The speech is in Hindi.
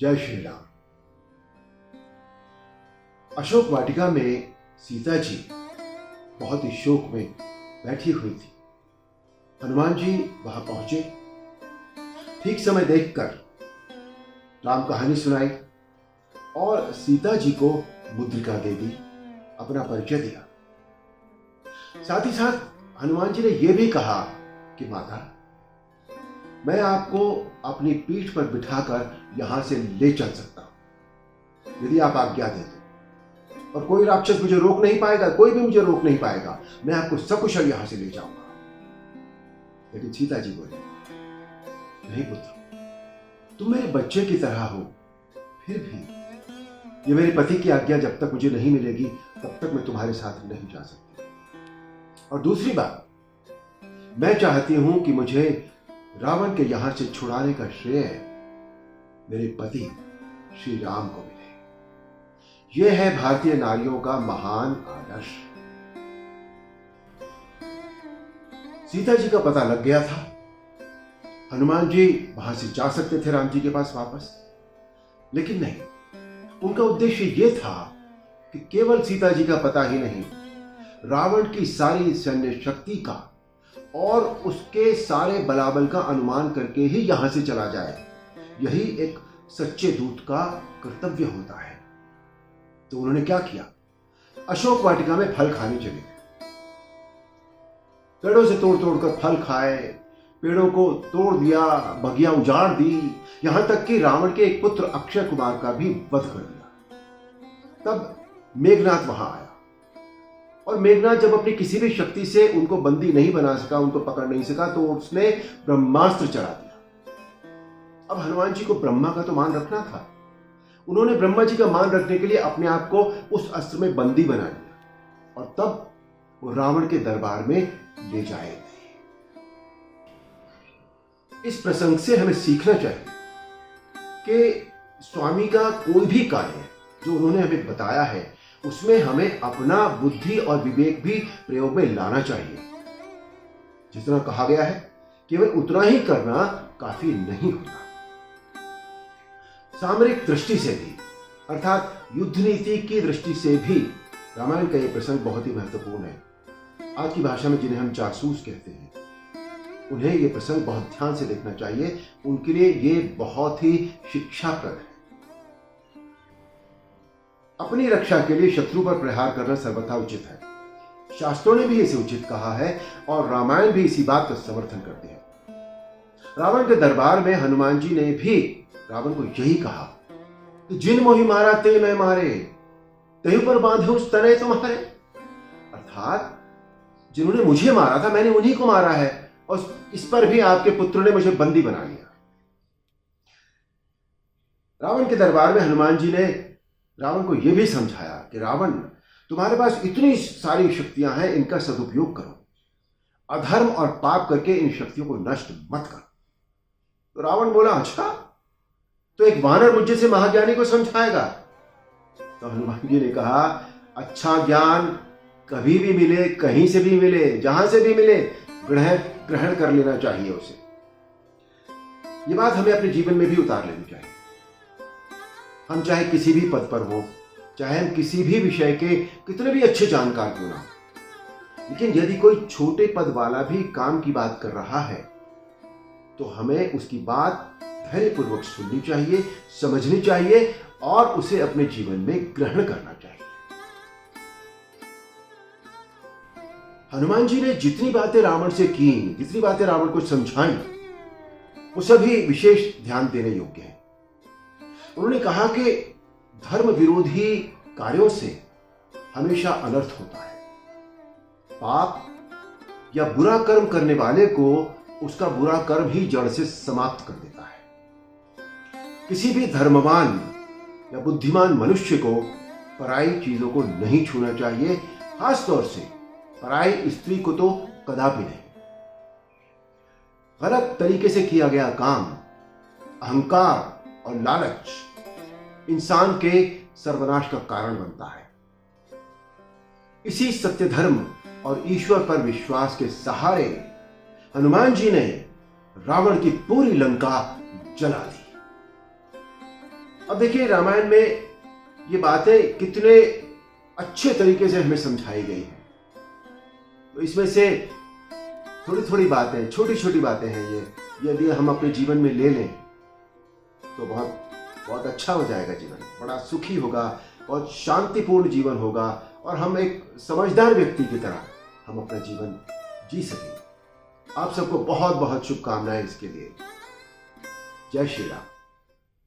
जय श्री राम। अशोक वाटिका में सीता जी बहुत ही शोक में बैठी हुई थी। हनुमान जी वहां पहुंचे, ठीक समय देखकर राम कहानी सुनाई और सीता जी को मुद्रिका दे दी, अपना परिचय दिया। साथ ही साथ हनुमान जी ने यह भी कहा कि माता, मैं आपको अपनी पीठ पर बिठाकर यहां से ले चल सकता हूं यदि आप आज्ञा दे दो, और कोई राक्षस मुझे रोक नहीं पाएगा, कोई भी मुझे रोक नहीं पाएगा। मैं आपको सकुशल यहां से ले जाऊंगा। लेकिन सीता जी बोले, नहीं पुत्र, तुम मेरे बच्चे की तरह हो, फिर भी ये मेरे पति की आज्ञा जब तक मुझे नहीं मिलेगी तब तक मैं तुम्हारे साथ नहीं जा सकती। और दूसरी बात, मैं चाहती हूं कि मुझे रावण के यहां से छुड़ाने का श्रेय मेरे पति श्री राम को मिले। यह है भारतीय नारियों का महान आदर्श। सीता जी का पता लग गया था। हनुमान जी वहां से जा सकते थे राम जी के पास वापस, लेकिन नहीं, उनका उद्देश्य यह था कि केवल सीता जी का पता ही नहीं, रावण की सारी सैन्य शक्ति का और उसके सारे बलाबल का अनुमान करके ही यहां से चला जाए। यही एक सच्चे दूत का कर्तव्य होता है। तो उन्होंने क्या किया? अशोक वाटिका में फल खाने चले गए। पेड़ों से तोड़ तोड़कर फल खाए, पेड़ों को तोड़ दिया, बगिया उजाड़ दी, यहां तक कि रावण के एक पुत्र अक्षय कुमार का भी वध कर दिया। तब मेघनाथ वहां आया, और मेघनाथ जब अपनी किसी भी शक्ति से उनको बंदी नहीं बना सका, उनको पकड़ नहीं सका, तो उसने ब्रह्मास्त्र चला दिया। अब हनुमान जी को ब्रह्मा का तो मान रखना था। उन्होंने ब्रह्मा जी का मान रखने के लिए अपने आप को उस अस्त्र में बंदी बना लिया, और तब वो रावण के दरबार में ले जाए गए। इस प्रसंग से हमें सीखना चाहिए कि स्वामी का कोई भी कार्य जो उन्होंने हमें बताया है, उसमें हमें अपना बुद्धि और विवेक भी प्रयोग में लाना चाहिए। जितना कहा गया है केवल उतना ही करना काफी नहीं होता। सामरिक दृष्टि से भी, अर्थात युद्ध नीति की दृष्टि से भी रामायण का यह प्रसंग बहुत ही महत्वपूर्ण है। आज की भाषा में जिन्हें हम जासूस कहते हैं, उन्हें यह प्रसंग बहुत ध्यान से देखना चाहिए। उनके लिए यह बहुत ही शिक्षाप्रद है। अपनी रक्षा के लिए शत्रु पर प्रहार करना सर्वथा उचित है। शास्त्रों ने भी इसे उचित कहा है, और रामायण भी इसी बात का समर्थन करते हैं। रावण के दरबार में हनुमान जी ने भी रावण को यही कहा कि जिन मोहि मारा ते मैं मारे, तेहु पर बांधे उस तनय तुम्हारे। अर्थात जिन्होंने मुझे मारा था, मैंने उन्हीं को मारा है, और इस पर भी आपके पुत्र ने मुझे बंदी बना लिया। रावण के दरबार में हनुमान जी ने रावण को यह भी समझाया कि रावण, तुम्हारे पास इतनी सारी शक्तियां हैं, इनका सदुपयोग करो। अधर्म और पाप करके इन शक्तियों को नष्ट मत करो। तो रावण बोला, अच्छा, तो एक वानर मुझे से महाज्ञानी को समझाएगा? तो हनुमान जी ने कहा, अच्छा ज्ञान कभी भी मिले, कहीं से भी मिले, जहां से भी मिले, ग्रहण कर लेना चाहिए उसे। यह बात हमें अपने जीवन में भी उतार लेनी चाहिए। हम चाहे किसी भी पद पर हो, चाहे हम किसी भी विषय के कितने भी अच्छे जानकार क्यों ना, लेकिन यदि कोई छोटे पद वाला भी काम की बात कर रहा है, तो हमें उसकी बात धैर्यपूर्वक सुननी चाहिए, समझनी चाहिए, और उसे अपने जीवन में ग्रहण करना चाहिए। हनुमान जी ने जितनी बातें रावण से की, जितनी बातें रावण को समझाई, वो सभी विशेष ध्यान देने योग्य है। उन्होंने कहा कि धर्म विरोधी कार्यों से हमेशा अनर्थ होता है। पाप या बुरा कर्म करने वाले को उसका बुरा कर्म ही जड़ से समाप्त कर देता है। किसी भी धर्मवान या बुद्धिमान मनुष्य को पराई चीजों को नहीं छूना चाहिए, खासतौर से पराई स्त्री को तो कदापि नहीं। गलत तरीके से किया गया काम, अहंकार और लालच इंसान के सर्वनाश का कारण बनता है। इसी सत्य धर्म और ईश्वर पर विश्वास के सहारे हनुमान जी ने रावण की पूरी लंका जला दी। अब देखिए, रामायण में ये बातें कितने अच्छे तरीके से हमें समझाई गई हैं। तो इसमें से थोड़ी थोड़ी बातें, छोटी छोटी बातें हैं ये, यदि हम अपने जीवन में ले लें तो बहुत बहुत अच्छा हो जाएगा जीवन, बड़ा सुखी होगा, बहुत शांतिपूर्ण जीवन होगा और हम एक समझदार व्यक्ति की तरह हम अपना जीवन जी सकेंगे। आप सबको बहुत बहुत शुभकामनाएं इसके लिए। जय श्री राम।